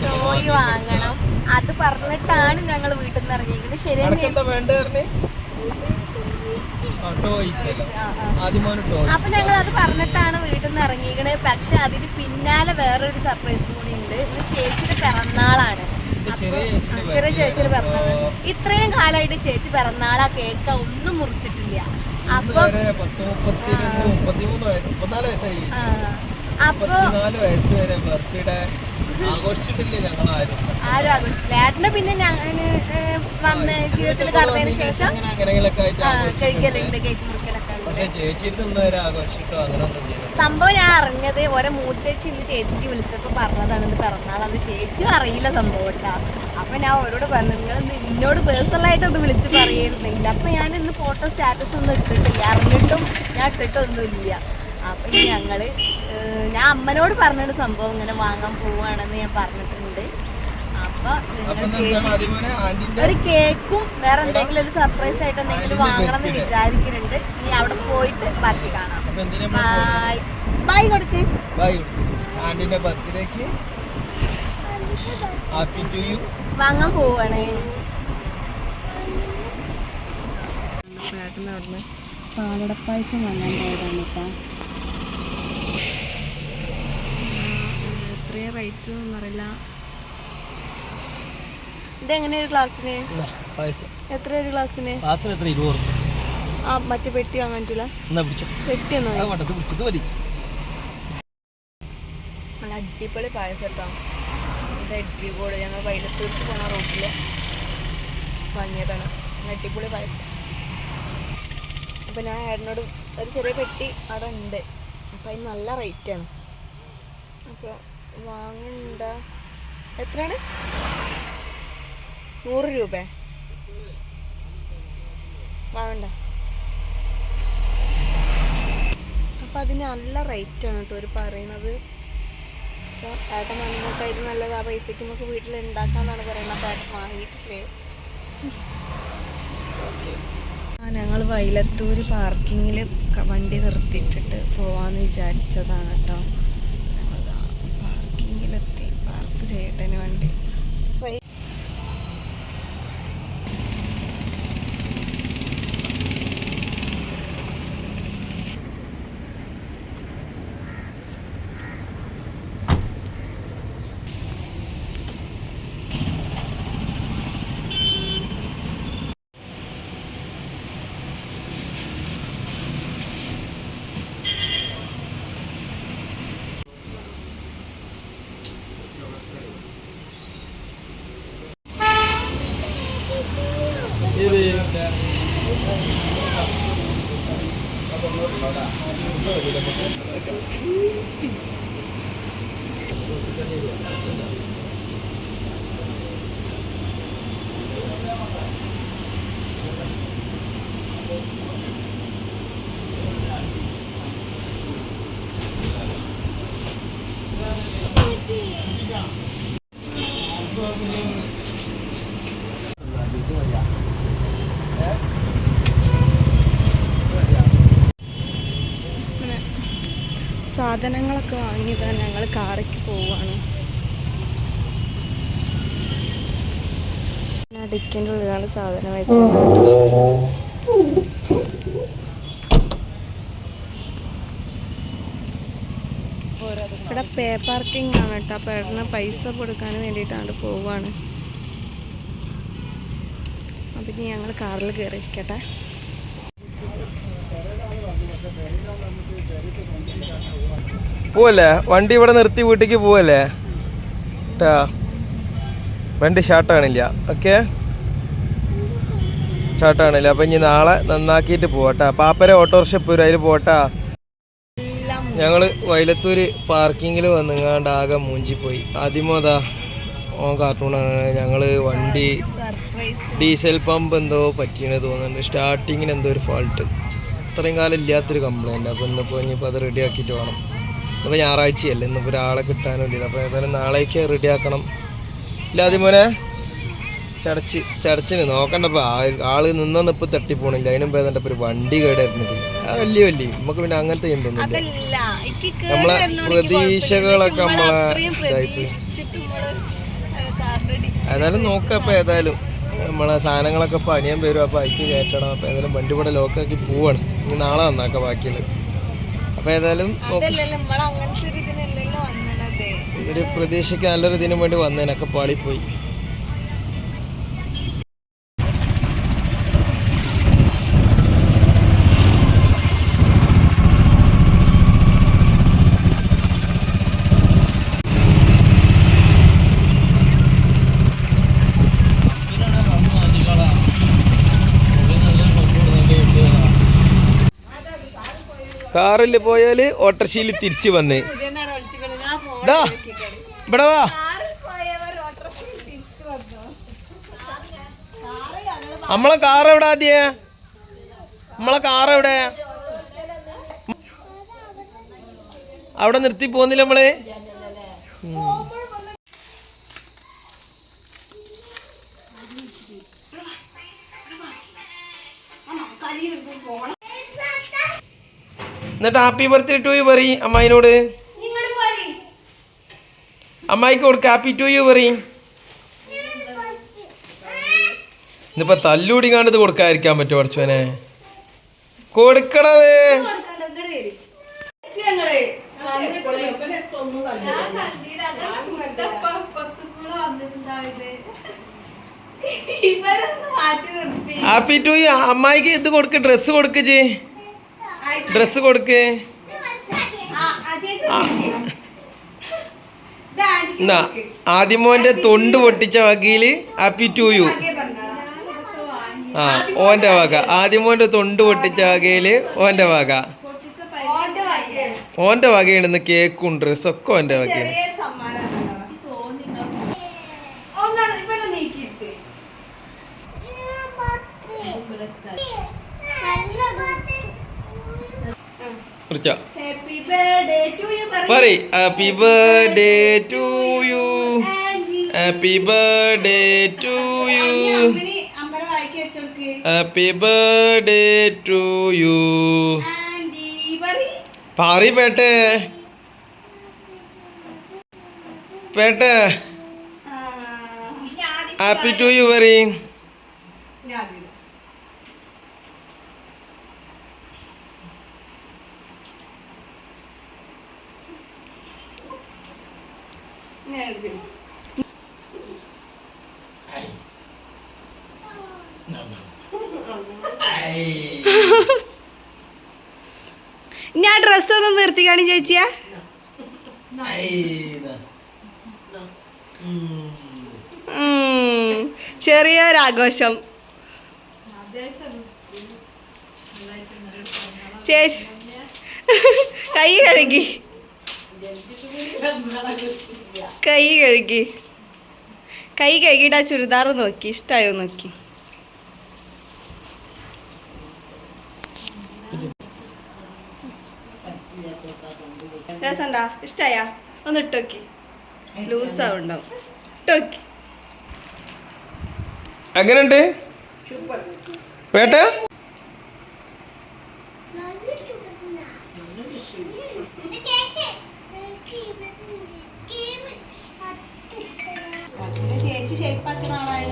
Toy വാങ്ങണം. അത് പറഞ്ഞിട്ടാണ് ഞങ്ങൾ വീട്ടിൽ നിന്ന് ഇറങ്ങിയത്. ശരിയാണ്. അപ്പൊ ഞങ്ങൾ അത് പറഞ്ഞിട്ടാണ് വീട്ടിൽ നിന്ന് ഇറങ്ങിയത്. പക്ഷെ അതിന് പിന്നാലെ വേറൊരു സർപ്രൈസും കൂടി ഉണ്ട്. ഇത് ചേച്ചിയുടെ പിറന്നാളാണ്. ചെറിയ ചേച്ചിയുടെ പിറന്നാളാണ്. ഇത്രയും കാലമായിട്ട് ചേച്ചി പിറന്നാളാ കേക്ക ഒന്നും മുറിച്ചിട്ടില്ല. അപ്പൊ ആരും ആഘോഷിച്ചില്ല. ഏട്ടനെ പിന്നെ ഞാൻ വന്ന് ജീവിതത്തിൽ കടന്നതിന് ശേഷം കഴിക്കലുണ്ട്, കേക്ക് മുറിക്കലൊക്കെ. സംഭവം ഞാൻ അറിഞ്ഞത് ഓരോ മൂത്തേച്ചി ഇന്ന് ചേച്ചിക്ക് വിളിച്ചപ്പോ പറഞ്ഞതാണ് ഇത് പിറന്നാളന്ന്. ചേച്ചിയും അറിയില്ല സംഭവം കേട്ടാ. അപ്പൊ ഞാൻ ഓരോട് പറഞ്ഞു നിങ്ങൾ എന്നോട് പേഴ്സണലായിട്ട് ഒന്ന് വിളിച്ച് പറയായിരുന്നില്ല. അപ്പൊ ഞാൻ ഇന്ന് ഫോട്ടോ സ്റ്റാറ്റസ് ഒന്നും ഇട്ടിട്ടില്ല, അറിഞ്ഞിട്ടും ഞാൻ ഇട്ടിട്ടൊന്നുമില്ല. അപ്പൊ ഞങ്ങള് ഞാൻ അമ്മനോട് പറഞ്ഞൊരു സംഭവം ഇങ്ങനെ വാങ്ങാൻ പോവാണെന്ന് ഞാൻ പറഞ്ഞിട്ടുണ്ട്. അപ്പൊ ഒരു കേക്കും വേറെ എന്തെങ്കിലും ഒരു സർപ്രൈസ് ആയിട്ട് എന്തെങ്കിലും വാങ്ങണം എന്ന് വിചാരിക്കുന്നുണ്ട്. ഇനി അവിടെ പോയിട്ട് ബാക്കി കാണാം. ബൈ ബൈ കൊടുക്ക്. വാങ്ങാൻ പോവാണ്. അവിടുന്ന് പാലടപ്പായസം വാങ്ങാൻ പോയതാണ് കേട്ടോ. എത്രയും റേറ്റ് ഒന്നും അറിയില്ല. ഇതെങ്ങനെ ഒരു ഗ്ലാസ്സിന്? എത്ര ഒരു ഗ്ലാസ്സിന്? ആ മറ്റേ പെട്ടി വാങ്ങാൻ പറ്റില്ല. പെട്ടി ഒന്നും നല്ല അടിപൊളി പായസം കേട്ടോ. ഇത് അടിപൊളി. ഞങ്ങൾ വൈലത്തൂർക്ക് പോണ റോട്ടിൽ വാങ്ങിയതാണ്. അടിപൊളി പായസം. അപ്പം ഞാൻ ഏട്ടനോട് ഒരു ചെറിയ പെട്ടി അവിടെ ഉണ്ട്. അപ്പം അതിന് നല്ല റേറ്റാണ്. അപ്പോൾ വാങ്ങണ്ട. എത്രയാണ്? 100 രൂപ വാങ്ങണ്ട. അപ്പം അതിന് നല്ല റേറ്റാണ് കേട്ടോ ഒരു പറയണത്. അപ്പോൾ ഏട്ടൻ വാങ്ങുന്നതായിട്ട് നല്ലത്. ആ പൈസയ്ക്ക് നമുക്ക് വീട്ടിൽ ഉണ്ടാക്കാമെന്നാണ് പറയുന്നത്. അപ്പോൾ ഏട്ടൻ വാങ്ങിയിട്ടില്ലേ. ഞങ്ങൾ വൈലത്തൂർ പാർക്കിങ്ങിൽ വണ്ടി നിർത്തിയിട്ടിട്ട് പോവാന്ന് വിചാരിച്ചതാണ് കേട്ടോ. ഞങ്ങൾ പാർക്കിങ്ങിലെത്തി. പാർക്ക് ചെയ്യട്ടെ വണ്ടി. സാധനങ്ങളൊക്കെ വാങ്ങിയതാണ്. ഞങ്ങൾ കാറിക്ക് പോവാണ്. ഡിക്കിൻ്റെ ഉള്ളിലാണ് സാധനം വെച്ചത്. ഇവിടെ പേ പാർക്കിംഗ് ആണ് കേട്ടോ. അപ്പോൾ ഏട്ടന് പൈസ കൊടുക്കാൻ വേണ്ടിയിട്ടാണ് പോവാണ്. അപ്പം ഇനി ഞങ്ങൾ കാറിൽ കയറിയിരിക്കട്ടെ. പോവല്ലേ? വണ്ടി ഇവിടെ നിർത്തി വീട്ടിലേക്ക് പോവല്ലേ ട്ടാ. വണ്ടി ഷാർട്ടാണില്ല. ഓക്കെ, ഷാർട്ടാണില്ല. അപ്പം ഇനി നാളെ നന്നാക്കിയിട്ട് പോവാട്ടാ. പാപ്പര ഓട്ടോറിക്ഷ പോരും, അതിൽ പോട്ടാ. ഞങ്ങൾ വൈലത്തൂര് പാർക്കിങ്ങിൽ വന്നുങ്ങാണ്ട് ആകെ മൂഞ്ചിപ്പോയി. ആദ്യമോതാ ഓൻ കാർട്ടൂണാണ്. ഞങ്ങൾ വണ്ടി ഡീസൽ പമ്പ് എന്തോ പറ്റിയെന്ന് തോന്നുന്നുണ്ട്. സ്റ്റാർട്ടിങ്ങിന് എന്തോ ഒരു ഫോൾട്ട്. ഇത്രയും കാലം ഇല്ലാത്തൊരു കംപ്ലൈൻറ്റ്. അപ്പോൾ ഇന്നിപ്പോൾ ഇനിയിപ്പോൾ അത് റെഡി ആക്കിയിട്ട് വേണം. ഇന്നിപ്പോൾ ഞായറാഴ്ചയല്ലേ, ഇന്നിപ്പോൾ ഒരാളെ കിട്ടാനില്ല. അപ്പോൾ ഏതായാലും നാളേക്ക് റെഡി ആക്കണം. ഇല്ല ആദ്യമോനെ ചടച്ചിന് നോക്കണ്ടപ്പോൾ ആൾ നിന്നൊന്നും ഇപ്പോൾ തട്ടിപ്പോണില്ല. അതിനും പേരുണ്ടപ്പോൾ ഒരു വണ്ടി കേടായിരുന്നില്ല. വലിയ വലിയ നമുക്ക് പിന്നെ അങ്ങനത്തെ എന്തൊന്നും അതല്ല എനിക്ക് നമ്മളെ പ്രതീക്ഷകളൊക്കെ ഏതായാലും നോക്കാം. അപ്പൊ ഏതായാലും നമ്മളെ സാധനങ്ങളൊക്കെ പണിയാൻ വരും. അപ്പൊ അതിക്ക് കയറ്റണം. അപ്പൊ ഏതായാലും വണ്ടി ഇവിടെ ലോക്കാക്കി പോവാണ്. ഇനി നാളെ നന്നാക്കാം ബാക്കിയുള്ളത്. അപ്പൊ ഏതായാലും ഒരു പ്രതീക്ഷയ്ക്ക് നല്ലൊരു ഇതിനു വേണ്ടി വന്നതിനൊക്കെ പാളിപ്പോയി. കാറിൽ പോയാല് ഓട്ടോറിക്ഷയിൽ തിരിച്ചു വന്ന് ഇവിടെ വാ. നമ്മളെ കാർ എവിടെ ആദ്യ? നമ്മളെ കാർ എവിടെ? അവിടെ നിർത്തി പോന്നില്ല നമ്മള്. എന്നിട്ട് ഹാപ്പി ബർത്ത്ഡേ ടു യു പറയും അമ്മായിനോട്. അമ്മായിക്ക് കൊടുക്ക ഹാപ്പി ടു യു പറയും. ഇന്നിപ്പോ തല്ലൂടി കണ്ടത് കൊടുക്കാതിരിക്കാൻ പറ്റുമോ പഠിച്ചോനെ? കൊടുക്കണത് ഹാപ്പി ടു യു. അമ്മായിക്ക് ഇത് കൊടുക്ക്, ഡ്രസ്സ് കൊടുക്ക്. ഡ്രസ്സ് കൊടുക്ക്. എന്നാ ആദ്യമോന്റെ തൊണ്ട് പൊട്ടിച്ച വകയില് ഹാപ്പി ടു യു. ആ ഓന്റെ വക. ആദ്യമോന്റെ തൊണ്ട് പൊട്ടിച്ച വകയില് ഓന്റെ വക. ഓന്റെ വകയാണെന്ന് കേക്കും ഡ്രസ്സൊക്കെ ഓന്റെ വകയാണ്. Happy birthday to you. Happy birthday to you. Happy birthday to you. പാറി പേട്ടെ പേട്ടെ. ഹാപ്പി ടു യു പറ. ഞാൻ ഡ്രസ് ഒന്നും നിർത്തി കാണി ചേച്ചിയാ. ചെറിയൊരാഘോഷം. ചേച്ചി കൈ കഴുകി കൈ കഴുകിയിട്ട് ആ ചുരിദാർ നോക്കി ഇഷ്ടായോ നോക്കി. രസണ്ടാ? ഇഷ്ടായ? ഒന്ന് ഇട്ടോക്കി. ലൂസാവുണ്ടാവും. ഇട്ടോക്കി. എങ്ങനെയുണ്ട് പേട്ട? ചേച്ചി ഷേപ്പാക്കുന്ന ആളായ